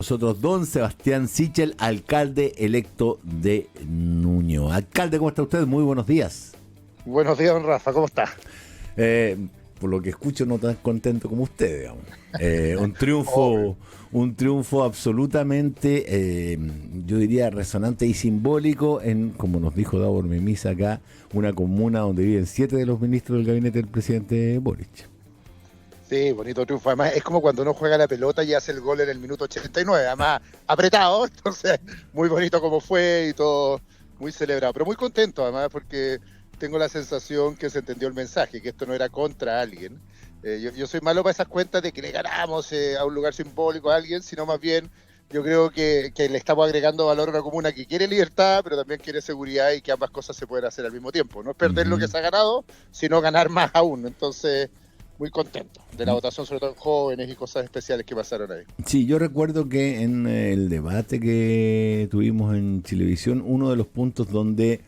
Nosotros, don Sebastián Sichel, alcalde electo de Ñuñoa. Alcalde, ¿cómo está usted? Muy buenos días. Buenos días, don Rafa, ¿cómo está? Eh, por lo que escucho, no tan contento como usted, digamos. Un triunfo absolutamente, yo diría, resonante y simbólico en, como nos dijo Davor Memisa acá, una comuna donde viven 7 de los ministros del gabinete del presidente Boric. Sí, bonito triunfo. Además, es como cuando uno juega la pelota y hace el gol en el minuto 89. Además, apretado. Entonces, muy bonito como fue y todo muy celebrado. Pero muy contento, además, porque tengo la sensación que se entendió el mensaje, que esto no era contra alguien. Yo soy malo para esas cuentas de que le ganamos a un lugar simbólico a alguien, sino más bien yo creo que le estamos agregando valor a una comuna que quiere libertad, pero también quiere seguridad y que ambas cosas se pueden hacer al mismo tiempo. No es perder lo que se ha ganado, sino ganar más aún. Entonces, muy contento de la votación, sobre todo en jóvenes y cosas especiales que pasaron ahí. Sí, yo recuerdo que en el debate que tuvimos en Chilevisión, uno de los puntos donde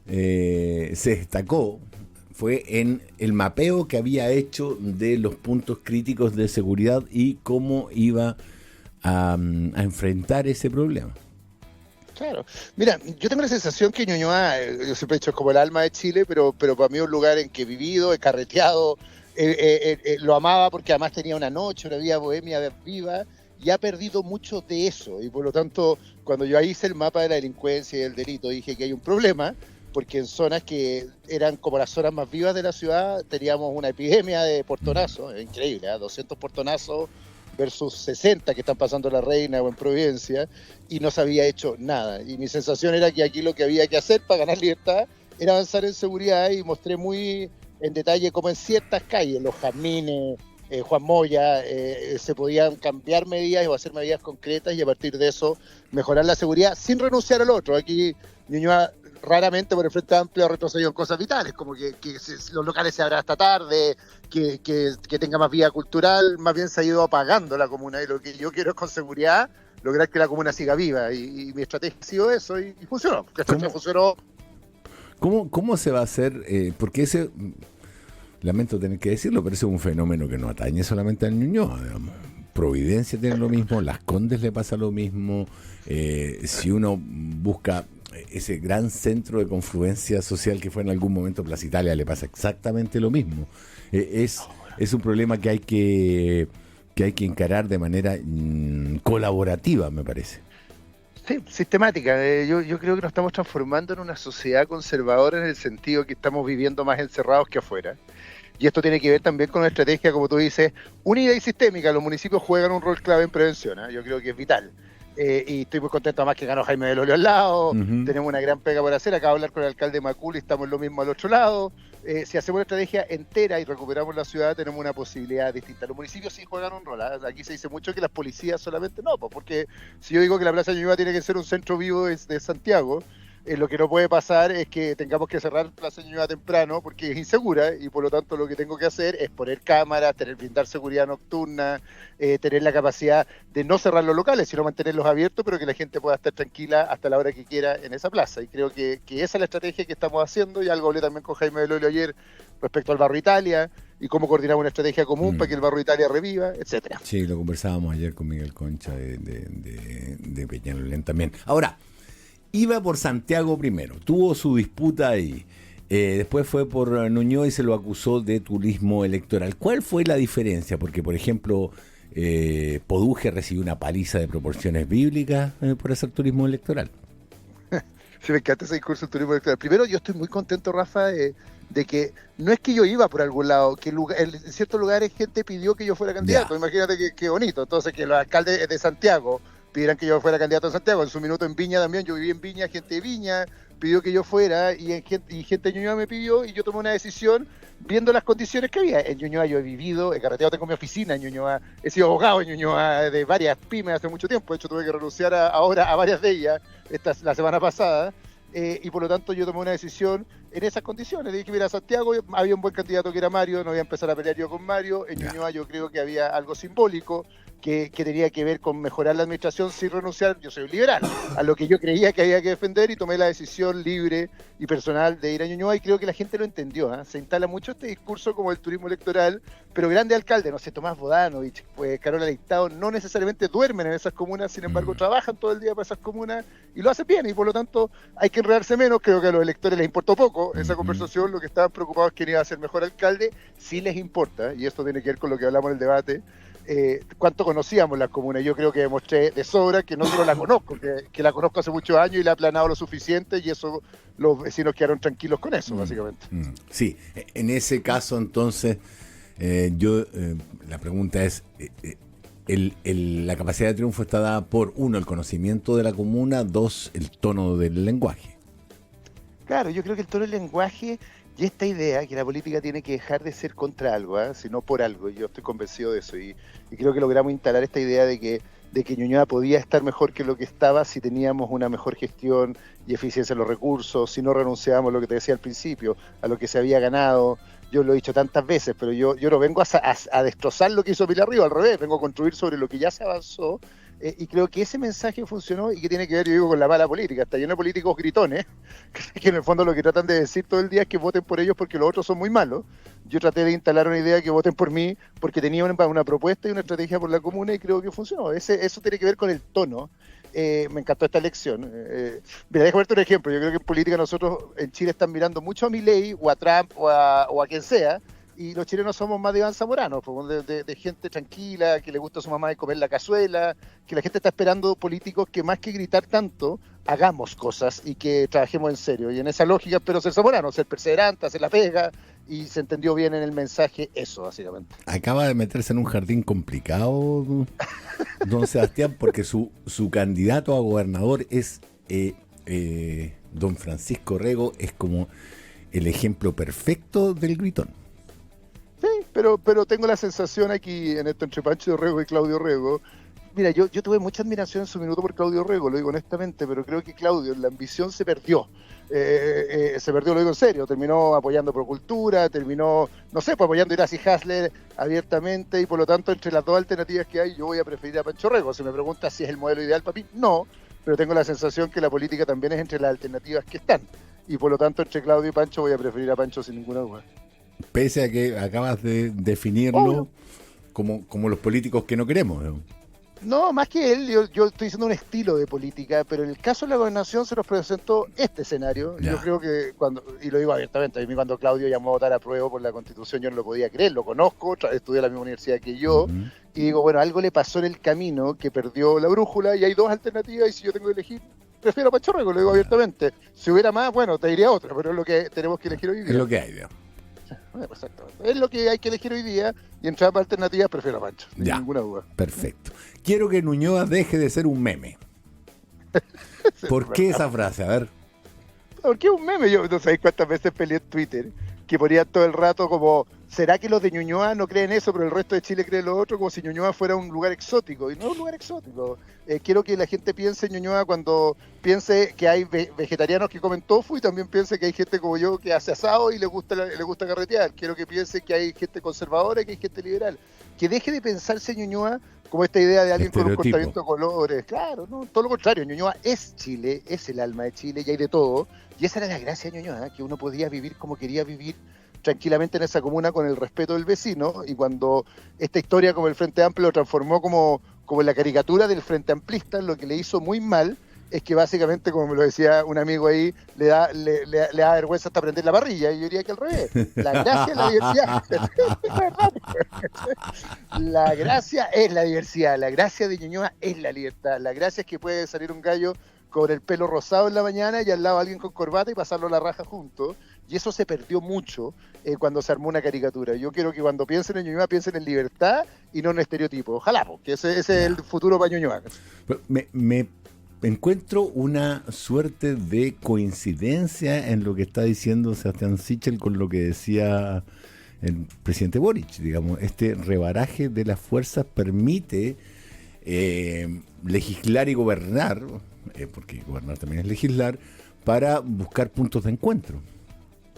se destacó fue en el mapeo que había hecho de los puntos críticos de seguridad y cómo iba a enfrentar ese problema. Claro. Mira, yo tengo la sensación que Ñuñoa, yo siempre he dicho, es como el alma de Chile, pero para mí es un lugar en que he vivido, he carreteado, lo amaba porque además tenía una noche, una vida bohemia viva, y ha perdido mucho de eso. Y por lo tanto, cuando yo ahí hice el mapa de la delincuencia y del delito, dije que hay un problema, porque en zonas que eran como las zonas más vivas de la ciudad, teníamos una epidemia de portonazos, es increíble, 200 portonazos versus 60 que están pasando en La Reina o en Providencia, y no se había hecho nada. Y mi sensación era que aquí lo que había que hacer para ganar libertad era avanzar en seguridad, y mostré muy en detalle cómo en ciertas calles, Los Jazmines, Juan Moya, se podían cambiar medidas o hacer medidas concretas y a partir de eso mejorar la seguridad sin renunciar al otro. Aquí Ñuñoa raramente por el Frente Amplio ha retrocedido en cosas vitales, como que los locales se abran hasta tarde, que tenga más vida cultural. Más bien se ha ido apagando la comuna, y lo que yo quiero es con seguridad lograr que la comuna siga viva, y mi estrategia ha sido eso, y funcionó. Que esto funcionó. ¿Cómo se va a hacer? Porque ese, lamento tener que decirlo, pero ese es un fenómeno que no atañe solamente a Ñuñoa, digamos. Providencia tiene lo mismo, Las Condes le pasa lo mismo. Si uno busca ese gran centro de confluencia social que fue en algún momento Plaza Italia, le pasa exactamente lo mismo. Es un problema que hay que encarar de manera colaborativa, me parece. Sí, sistemática. Yo creo que nos estamos transformando en una sociedad conservadora, en el sentido que estamos viviendo más encerrados que afuera. Y esto tiene que ver también con una estrategia, como tú dices, unida y sistémica. Los municipios juegan un rol clave en prevención, ¿eh? Yo creo que es vital. Y estoy muy contento además que ganó Jaime Belolio al lado. Tenemos una gran pega por hacer. Acabo de hablar con el alcalde de Macul y estamos lo mismo al otro lado. Si hacemos una estrategia entera y recuperamos la ciudad, tenemos una posibilidad distinta. Los municipios sí juegan un rol, ¿eh? Aquí se dice mucho que las policías solamente no, porque si yo digo que la Plaza Ñuñoa tiene que ser un centro vivo de Santiago, lo que no puede pasar es que tengamos que cerrar Plaza Ñuñoa temprano porque es insegura, y por lo tanto lo que tengo que hacer es poner cámaras, brindar seguridad nocturna, tener la capacidad de no cerrar los locales, sino mantenerlos abiertos, pero que la gente pueda estar tranquila hasta la hora que quiera en esa plaza. Y creo que esa es la estrategia que estamos haciendo, y algo hablé también con Jaime Belolio ayer respecto al Barrio Italia y cómo coordinar una estrategia común para que el Barrio Italia reviva, etcétera. Sí, lo conversábamos ayer con Miguel Concha de Peñalolén también. Ahora, iba por Santiago primero, tuvo su disputa ahí, después fue por Ñuñoa y se lo acusó de turismo electoral. ¿Cuál fue la diferencia? Porque, por ejemplo, Poduje recibió una paliza de proporciones bíblicas por hacer turismo electoral. Sí, me encanta ese discurso del turismo electoral. Primero, yo estoy muy contento, Rafa, de que no es que yo iba por algún lado, que en ciertos lugares gente pidió que yo fuera candidato. Yeah. Imagínate qué bonito. Entonces, que los alcaldes de Santiago pidieran que yo fuera candidato a Santiago. En su minuto en Viña también, yo viví en Viña, gente de Viña pidió que yo fuera, y gente de Ñuñoa me pidió, y yo tomé una decisión viendo las condiciones que había. En Ñuñoa yo he vivido, he carreteado, tengo mi oficina en Ñuñoa, he sido abogado en Ñuñoa de varias pymes hace mucho tiempo. De hecho, tuve que renunciar ahora a varias de ellas la semana pasada. Y por lo tanto yo tomé una decisión en esas condiciones. Dije, mira, Santiago había un buen candidato que era Mario, no voy a empezar a pelear yo con Mario. En Ñuñoa yo creo que había algo simbólico que tenía que ver con mejorar la administración sin renunciar. Yo soy un liberal, a lo que yo creía que había que defender, y tomé la decisión libre y personal de ir a Ñuñoa, y creo que la gente lo entendió. Se instala mucho este discurso como el turismo electoral, pero grande alcalde, no sé, Tomás Bodanovich, pues Carola Leitao, no necesariamente duermen en esas comunas, sin embargo trabajan todo el día para esas comunas y lo hacen bien, y por lo tanto hay que enredarse menos. Creo que a los electores les importó poco esa conversación, lo que estaban preocupados es quién iba a ser mejor alcalde. Sí les importa, y esto tiene que ver con lo que hablamos en el debate, cuánto conocíamos las comunas. Yo creo que demostré de sobra que no solo la conozco, que la conozco hace muchos años y la he aplanado lo suficiente, y eso los vecinos quedaron tranquilos con eso, básicamente. Sí, en ese caso entonces la pregunta es, la capacidad de triunfo está dada por, uno, el conocimiento de la comuna, dos, el tono del lenguaje. Claro, yo creo que el tono del lenguaje y esta idea que la política tiene que dejar de ser contra algo, sino por algo. Yo estoy convencido de eso, y creo que logramos instalar esta idea de que Ñuñoa podía estar mejor que lo que estaba si teníamos una mejor gestión y eficiencia en los recursos, si no renunciábamos, lo que te decía al principio, a lo que se había ganado. Yo lo he dicho tantas veces, pero yo no vengo a destrozar lo que hizo Pilar Ríos, al revés, vengo a construir sobre lo que ya se avanzó. Y creo que ese mensaje funcionó, y que tiene que ver, yo digo, con la mala política. Está lleno de políticos gritones, que en el fondo lo que tratan de decir todo el día es que voten por ellos porque los otros son muy malos. Yo traté de instalar una idea que voten por mí porque tenía una propuesta y una estrategia por la comuna, y creo que funcionó. Eso tiene que ver con el tono. Me encantó esta elección. Mira, déjame verte un ejemplo. Yo creo que en política nosotros en Chile están mirando mucho a Milei o a Trump o a quien sea, y los chilenos somos más de Iván Zamorano, de gente tranquila, que le gusta a su mamá de comer la cazuela, que la gente está esperando políticos que, más que gritar tanto, hagamos cosas y que trabajemos en serio. Y en esa lógica espero ser Zamorano, ser perseverante, hacer la pega, y se entendió bien en el mensaje eso, básicamente. Acaba de meterse en un jardín complicado, don Sebastián, porque su candidato a gobernador es don Francisco Rego, es como el ejemplo perfecto del gritón. Sí, pero tengo la sensación aquí, en esto entre Pancho Rego y Claudio Rego. Mira, yo tuve mucha admiración en su minuto por Claudio Rego, lo digo honestamente, pero creo que Claudio en la ambición se perdió. Se perdió, lo digo en serio, terminó apoyando Procultura, terminó, no sé, pues apoyando a Iracy Hasler abiertamente, y por lo tanto, entre las dos alternativas que hay, yo voy a preferir a Pancho Rego. Si me preguntas si es el modelo ideal para mí, no, pero tengo la sensación que la política también es entre las alternativas que están, y por lo tanto, entre Claudio y Pancho voy a preferir a Pancho sin ninguna duda. Pese a que acabas de definirlo como los políticos que no queremos, ¿no? No, más que él, yo estoy diciendo un estilo de política, pero en el caso de la gobernación se nos presentó este escenario. Ya. Yo creo que y lo digo abiertamente, a mí cuando Claudio llamó a votar a prueba por la Constitución, yo no lo podía creer, lo conozco, estudié en la misma universidad que yo, y digo, bueno, algo le pasó en el camino que perdió la brújula, y hay dos alternativas, y si yo tengo que elegir, prefiero a Pancho Rego, lo digo abiertamente. Si hubiera más, bueno, te diría otra, pero es lo que tenemos que elegir hoy día. Es lo que hay, digamos. Exactamente. Es lo que hay que elegir hoy día, y entre ambas alternativas prefiero a Pancho, sin ninguna duda. Perfecto. Quiero que Ñuñoa deje de ser un meme. ¿Por qué esa frase? A ver. ¿Por qué un meme? Yo no sabéis cuántas veces peleé en Twitter, que ponían todo el rato como, ¿será que los de Ñuñoa no creen eso, pero el resto de Chile cree lo otro? Como si Ñuñoa fuera un lugar exótico, y no es un lugar exótico. Quiero que la gente piense en Ñuñoa cuando piense que hay vegetarianos que comen tofu, y también piense que hay gente como yo que hace asado y le gusta carretear. Quiero que piense que hay gente conservadora y que hay gente liberal. Que deje de pensarse en Ñuñoa como esta idea de alguien con un cortamiento de colores. Claro, no, todo lo contrario. Ñuñoa es Chile, es el alma de Chile, y hay de todo. Y esa era la gracia de Ñuñoa, que uno podía vivir como quería vivir tranquilamente en esa comuna, con el respeto del vecino. Y cuando esta historia como el Frente Amplio lo transformó como la caricatura del Frente Amplista, lo que le hizo muy mal es que básicamente, como me lo decía un amigo ahí, le da vergüenza hasta prender la parrilla. Y yo diría que al revés. La gracia es la diversidad. La gracia es la diversidad. La gracia de Ñuñoa es la libertad. La gracia es que puede salir un gallo con el pelo rosado en la mañana y al lado alguien con corbata y pasarlo la raja juntos. Y eso se perdió mucho cuando se armó una caricatura. Yo quiero que cuando piensen en Ñuñoa piensen en libertad y no en estereotipo. Ojalá, porque ese es el futuro para Ñuñoa. Me encuentro una suerte de coincidencia en lo que está diciendo Sebastián Sichel con lo que decía el presidente Boric. Digamos, este rebaraje de las fuerzas permite legislar y gobernar, porque gobernar también es legislar, para buscar puntos de encuentro.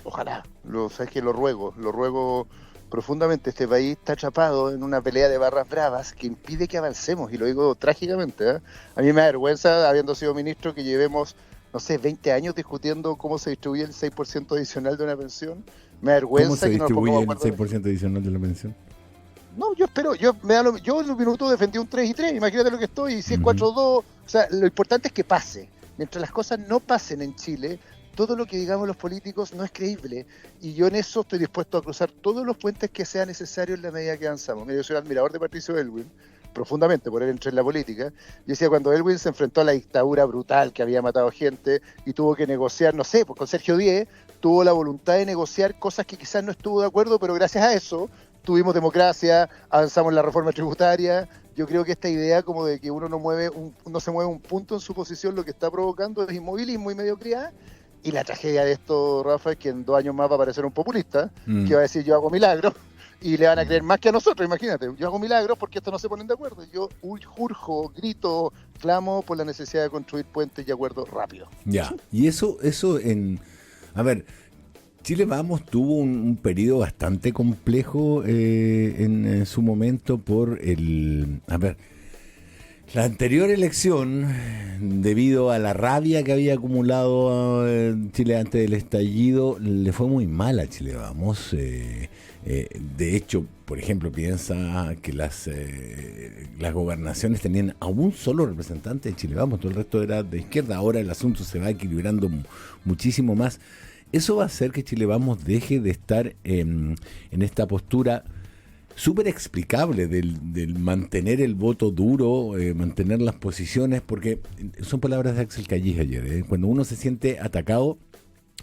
Ojalá. Sabes que lo ruego profundamente. Este país está atrapado en una pelea de barras bravas que impide que avancemos, y lo digo trágicamente, ¿eh? A mí me da vergüenza, habiendo sido ministro, que llevemos, no sé, 20 años discutiendo cómo se distribuye el 6% adicional de una pensión. Me da vergüenza. ¿Cómo se que nos distribuye pongamos el de acuerdo. 6% adicional de la pensión? No, yo en un minuto defendí un 3-3, imagínate lo que estoy, y si es Ujú. 4-2, o sea, lo importante es que pase. Mientras las cosas no pasen en Chile, todo lo que digamos los políticos no es creíble, y yo en eso estoy dispuesto a cruzar todos los puentes que sea necesario en la medida que avanzamos. Mira, yo soy admirador de Patricio Aylwin, profundamente, por él entré en la política. Yo decía, cuando Aylwin se enfrentó a la dictadura brutal que había matado gente y tuvo que negociar, no sé, pues con Sergio Diez, tuvo la voluntad de negociar cosas que quizás no estuvo de acuerdo, pero gracias a eso tuvimos democracia, avanzamos en la reforma tributaria. Yo creo que esta idea como de que uno no se mueve un punto en su posición, lo que está provocando es inmovilismo y mediocridad. Y la tragedia de esto, Rafa, es que en 2 años más va a aparecer un populista que va a decir yo hago milagros, y le van a creer más que a nosotros, imagínate. Yo hago milagros porque estos no se ponen de acuerdo. Yo urjo, grito, clamo por la necesidad de construir puentes y acuerdos rápidos. Ya, y eso en... A ver, Chile Vamos tuvo un periodo bastante complejo en su momento por la anterior elección, debido a la rabia que había acumulado Chile antes del estallido, le fue muy mal a Chile Vamos. De hecho, por ejemplo, piensa que las gobernaciones tenían a un solo representante de Chile Vamos, todo el resto era de izquierda. Ahora el asunto se va equilibrando muchísimo más. Eso va a hacer que Chile Vamos deje de estar en esta postura súper explicable del mantener el voto duro, mantener las posiciones, porque son palabras de Axel Callis ayer. Cuando uno se siente atacado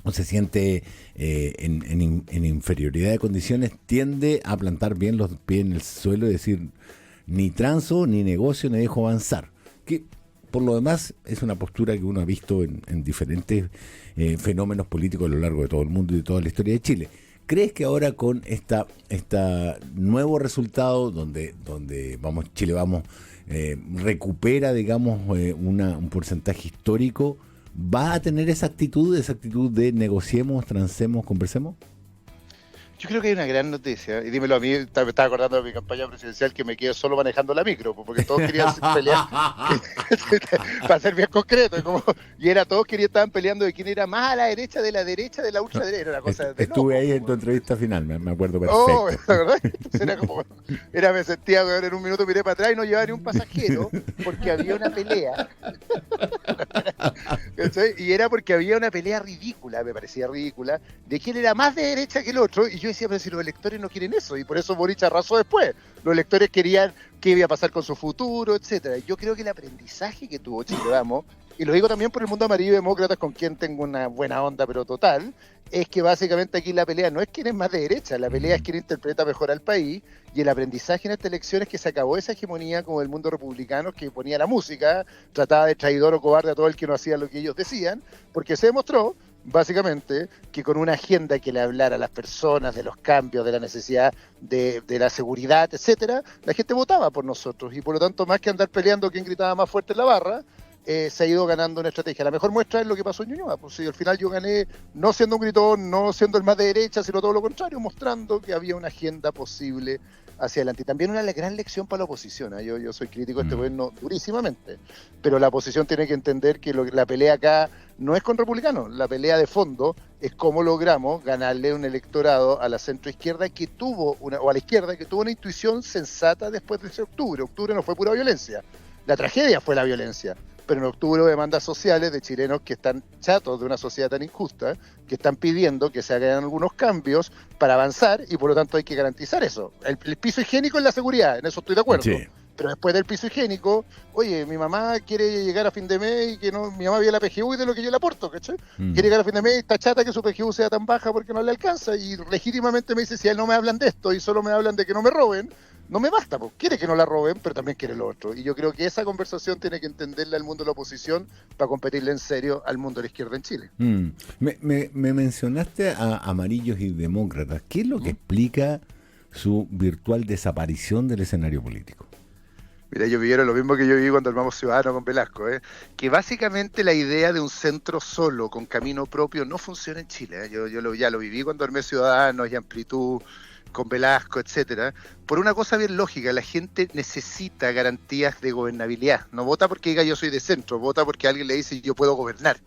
o se siente en inferioridad de condiciones, tiende a plantar bien los pies en el suelo y decir ni transo, ni negocio, ni dejo avanzar. Que por lo demás es una postura que uno ha visto en diferentes fenómenos políticos a lo largo de todo el mundo y de toda la historia de Chile. ¿Crees que ahora con esta nuevo resultado donde Chile Vamos recupera, digamos, un porcentaje histórico, va a tener esa actitud de negociemos, transemos, conversemos? Yo creo que hay una gran noticia, y dímelo a mí, me estaba acordando de mi campaña presidencial, que me quedé solo manejando la micro, porque todos querían pelear, para ser bien concreto, todos estaban peleando de quién era más a la derecha de la ultraderecha, era una cosa de Estuve loco, ahí en tu entrevista final, me acuerdo perfecto. Oh, la verdad, me sentía, en un minuto miré para atrás y no llevaba ni un pasajero, porque había una pelea. Y era porque había una pelea ridícula, me parecía ridícula, de quién era más de derecha que el otro, y yo decía, pero si los electores no quieren eso, y por eso Boric arrasó después. Los electores querían qué iba a pasar con su futuro, etcétera. Yo creo que el aprendizaje que tuvo Chile Vamos, y lo digo también por el mundo amarillo y demócratas, con quien tengo una buena onda, pero total, es que básicamente aquí la pelea no es quién es más de derecha, la pelea es quién interpreta mejor al país, y el aprendizaje en esta elección es que se acabó esa hegemonía como el mundo republicano, que ponía la música, trataba de traidor o cobarde a todo el que no hacía lo que ellos decían, porque se demostró básicamente que con una agenda que le hablara a las personas de los cambios, de la necesidad de la seguridad, etcétera, la gente votaba por nosotros, y por lo tanto, más que andar peleando quién gritaba más fuerte en la barra, se ha ido ganando una estrategia. La mejor muestra es lo que pasó en Ñuñoa, pues si al final yo gané no siendo un gritón, no siendo el más de derecha, sino todo lo contrario, mostrando que había una agenda posible hacia adelante. Y también una gran lección para la oposición, ¿eh? Yo soy crítico de este gobierno durísimamente, pero la oposición tiene que entender que la pelea acá no es con republicanos, la pelea de fondo es cómo logramos ganarle un electorado a la centroizquierda o a la izquierda que tuvo una intuición sensata después de ese octubre. Octubre no fue pura violencia, la tragedia fue la violencia. Pero en octubre hubo demandas sociales de chilenos que están chatos de una sociedad tan injusta, que están pidiendo que se hagan algunos cambios para avanzar, y por lo tanto hay que garantizar eso. El piso higiénico es la seguridad, en eso estoy de acuerdo. Sí. Pero después del piso higiénico, oye, mi mamá quiere llegar a fin de mes y que no, mi mamá vive la PGU y de lo que yo le aporto, ¿cachai? Quiere llegar a fin de mes y está chata que su PGU sea tan baja porque no le alcanza, y legítimamente me dice, si a él no me hablan de esto y solo me hablan de que no me roben, no me basta, pues quiere que no la roben, pero también quiere lo otro. Y yo creo que esa conversación tiene que entenderla el mundo de la oposición para competirle en serio al mundo de la izquierda en Chile. Me mencionaste a amarillos y demócratas. ¿Qué es lo que explica su virtual desaparición del escenario político? Mira, ellos vivieron lo mismo que yo viví cuando armamos Ciudadanos con Velasco, que básicamente la idea de un centro solo, con camino propio, no funciona en Chile. Ya lo viví cuando armé Ciudadanos y Amplitud, con Velasco, etcétera, por una cosa bien lógica: la gente necesita garantías de gobernabilidad. No vota porque diga yo soy de centro, vota porque alguien le dice yo puedo gobernar.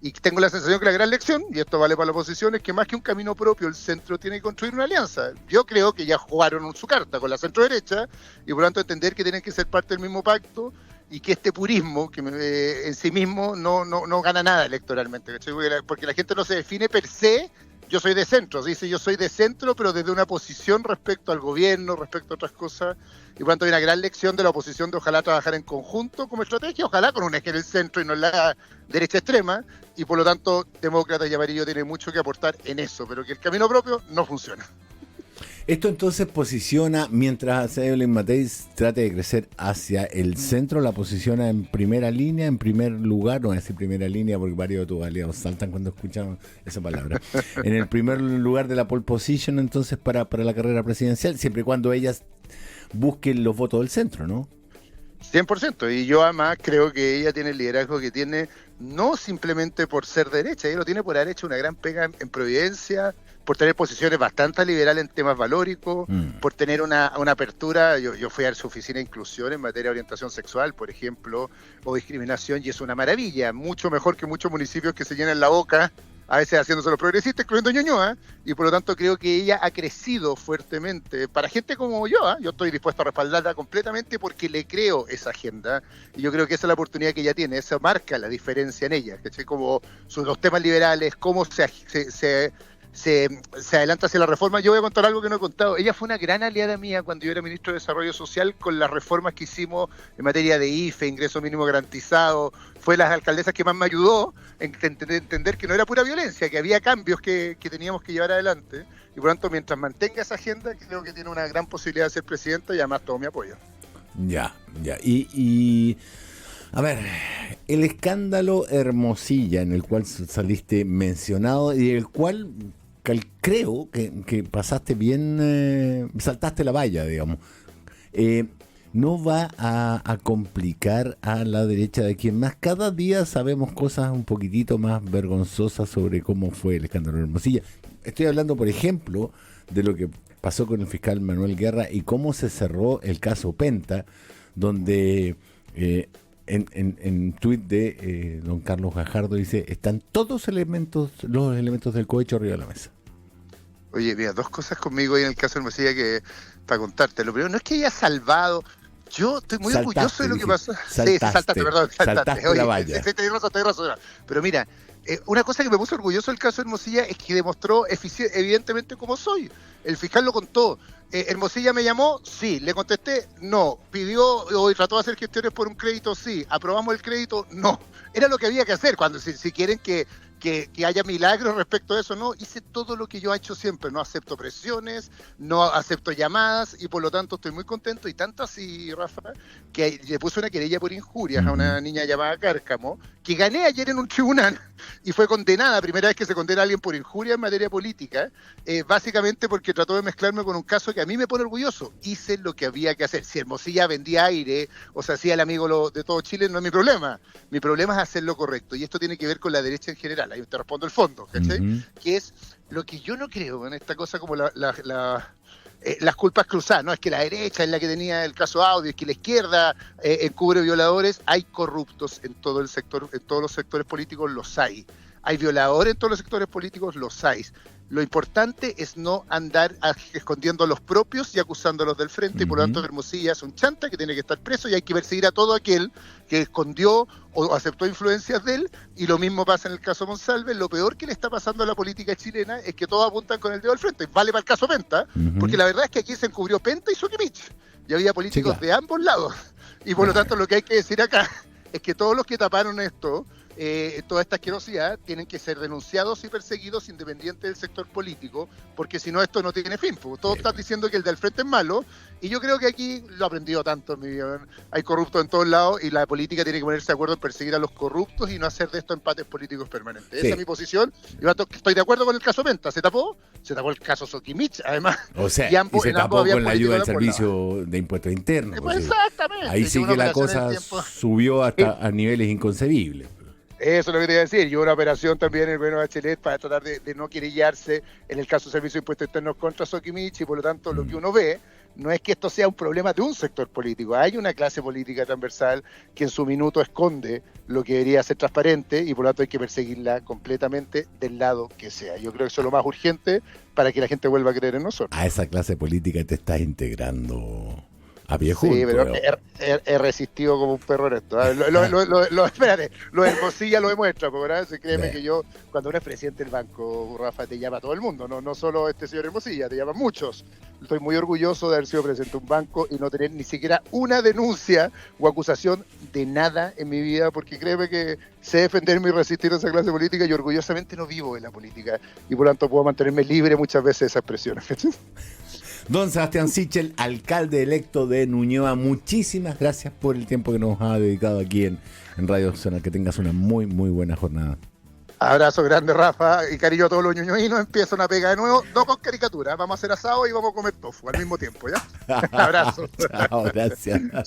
Y tengo la sensación que la gran lección, y esto vale para la oposición, es que más que un camino propio, el centro tiene que construir una alianza. Yo creo que ya jugaron su carta con la centro derecha, y por lo tanto entender que tienen que ser parte del mismo pacto, y que este purismo que en sí mismo no gana nada electoralmente, ¿cachai? Porque la gente no se define per se. Yo soy de centro, dice yo soy de centro, pero desde una posición respecto al gobierno, respecto a otras cosas, y por lo tanto hay una gran lección de la oposición de ojalá trabajar en conjunto como estrategia, ojalá con un eje en el centro y no en la derecha extrema, y por lo tanto Demócratas y Amarillo tienen mucho que aportar en eso, pero que el camino propio no funciona. Esto entonces posiciona, mientras Evelyn Matei trate de crecer hacia el centro, la posiciona en primera línea, en primer lugar, no voy a decir primera línea porque varios de tus aliados saltan cuando escuchan esa palabra, en el primer lugar de la pole position entonces para la carrera presidencial, siempre y cuando ellas busquen los votos del centro, ¿no? 100%, y yo además creo que ella tiene el liderazgo que tiene, no simplemente por ser derecha, ella lo tiene por haber hecho una gran pega en Providencia, por tener posiciones bastante liberales en temas valóricos, por tener una apertura. Yo fui a su oficina de inclusión en materia de orientación sexual, por ejemplo, o discriminación, y es una maravilla, mucho mejor que muchos municipios que se llenan la boca, a veces haciéndose los progresistas, incluyendo Ñuñoa, y por lo tanto creo que ella ha crecido fuertemente. Para gente como yo estoy dispuesto a respaldarla completamente porque le creo esa agenda, y yo creo que esa es la oportunidad que ella tiene, esa marca la diferencia en ella, ¿cachai? Como los temas liberales, cómo se adelanta hacia la reforma. Yo voy a contar algo que no he contado. Ella fue una gran aliada mía cuando yo era ministro de Desarrollo Social con las reformas que hicimos en materia de IFE, ingreso mínimo garantizado. Fue las alcaldesas que más me ayudó a entender que no era pura violencia, que había cambios que teníamos que llevar adelante. Y por lo tanto, mientras mantenga esa agenda, creo que tiene una gran posibilidad de ser presidenta, y además todo mi apoyo. Ya. Y a ver, el escándalo Hermosilla, en el cual saliste mencionado y el cual creo que pasaste bien, saltaste la valla, digamos, no va a complicar a la derecha de quien más. Cada día sabemos cosas un poquitito más vergonzosas sobre cómo fue el escándalo Hermosilla. Estoy hablando, por ejemplo, de lo que pasó con el fiscal Manuel Guerra y cómo se cerró el caso Penta, donde en tuit de don Carlos Gajardo dice: están todos los elementos del cohecho arriba de la mesa. Oye, mira, dos cosas conmigo ahí en el caso Hermosilla que para contarte. Lo primero, no es que haya salvado. Yo estoy muy orgulloso de lo que pasó. Saltaste la valla. Tenés razón. Pero mira, una cosa que me puso orgulloso del caso Hermosilla es que demostró evidentemente cómo soy. El fiscal lo contó. Hermosilla me llamó, sí. Le contesté, no. Pidió o trató de hacer gestiones por un crédito, sí. Aprobamos el crédito, no. Era lo que había que hacer. Cuando si quieren que haya milagros respecto a eso, no. Hice todo lo que yo he hecho siempre. No acepto presiones, no acepto llamadas, y por lo tanto estoy muy contento. Y tanto así, Rafa, que le puse una querella por injurias a una niña llamada Cárcamo, que gané ayer en un tribunal y fue condenada, primera vez que se condena a alguien por injuria en materia política, básicamente porque trató de mezclarme con un caso que a mí me pone orgulloso. Hice lo que había que hacer. Si Hermosilla vendía aire o se hacía el amigo de todo Chile, no es mi problema. Mi problema es hacer lo correcto, y esto tiene que ver con la derecha en general. Ahí te respondo el fondo, ¿cachai? Que es lo que yo no creo en esta cosa como las culpas cruzadas. No es que la derecha es la que tenía el caso Audio, es que la izquierda encubre violadores. Hay corruptos en todo el sector, en todos los sectores políticos los hay. Hay violadores en todos los sectores políticos, los hay. Lo importante es no andar escondiendo a los propios y acusándolos del frente, y por lo tanto Hermosilla es un chanta que tiene que estar preso, y hay que perseguir a todo aquel que escondió o aceptó influencias de él. Y lo mismo pasa en el caso Monsalve. Lo peor que le está pasando a la política chilena es que todos apuntan con el dedo al frente. Vale para el caso Penta, porque la verdad es que aquí se encubrió Penta y Sukimich, y había políticos de ambos lados, y por lo tanto lo que hay que decir acá es que todos los que taparon esto toda esta asquerosidad, tienen que ser denunciados y perseguidos independiente del sector político, porque si no esto no tiene fin. Todos están diciendo que el del frente es malo, y yo creo que aquí lo he aprendido tanto en mi vida. Hay corruptos en todos lados y la política tiene que ponerse de acuerdo en perseguir a los corruptos y no hacer de esto empates políticos permanentes. Sí. Esa es mi posición. Yo estoy de acuerdo con el caso Penta. Se tapó el caso Sokimich, además. O sea, y se tapó con la ayuda del políticos Servicio de Impuestos Internos. Pues O sea, exactamente. ahí sí que la cosa subió hasta a niveles inconcebibles. Eso es lo que te iba a decir. Y una operación también en el gobierno de Bachelet para tratar de no querellarse en el caso del Servicio de Impuestos Internos contra Sokimich, y por lo tanto lo que uno ve no es que esto sea un problema de un sector político. Hay una clase política transversal que en su minuto esconde lo que debería ser transparente, y por lo tanto hay que perseguirla completamente del lado que sea. Yo creo que eso es lo más urgente para que la gente vuelva a creer en nosotros. A esa clase política te estás integrando a pie junto. Sí, pero he resistido como un perro en esto. Espérate, lo de Hermosilla lo demuestra, porque créeme que yo, cuando eres presidente del banco, Rafa, te llama todo el mundo, no solo este señor Hermosilla, te llaman muchos. Estoy muy orgulloso de haber sido presidente de un banco y no tener ni siquiera una denuncia o acusación de nada en mi vida, porque créeme que sé defenderme y resistir a esa clase política, y orgullosamente no vivo en la política, y por lo tanto puedo mantenerme libre muchas veces de esas presiones. Don Sebastián Sichel, alcalde electo de Ñuñoa, muchísimas gracias por el tiempo que nos ha dedicado aquí en Radio Zona. Que tengas una muy, muy buena jornada. Abrazo grande, Rafa, y cariño a todos los ñuñoinos. Empieza una pega de nuevo, no con caricatura, vamos a hacer asado y vamos a comer tofu al mismo tiempo, ¿ya? Abrazo. Chao, gracias. Chao.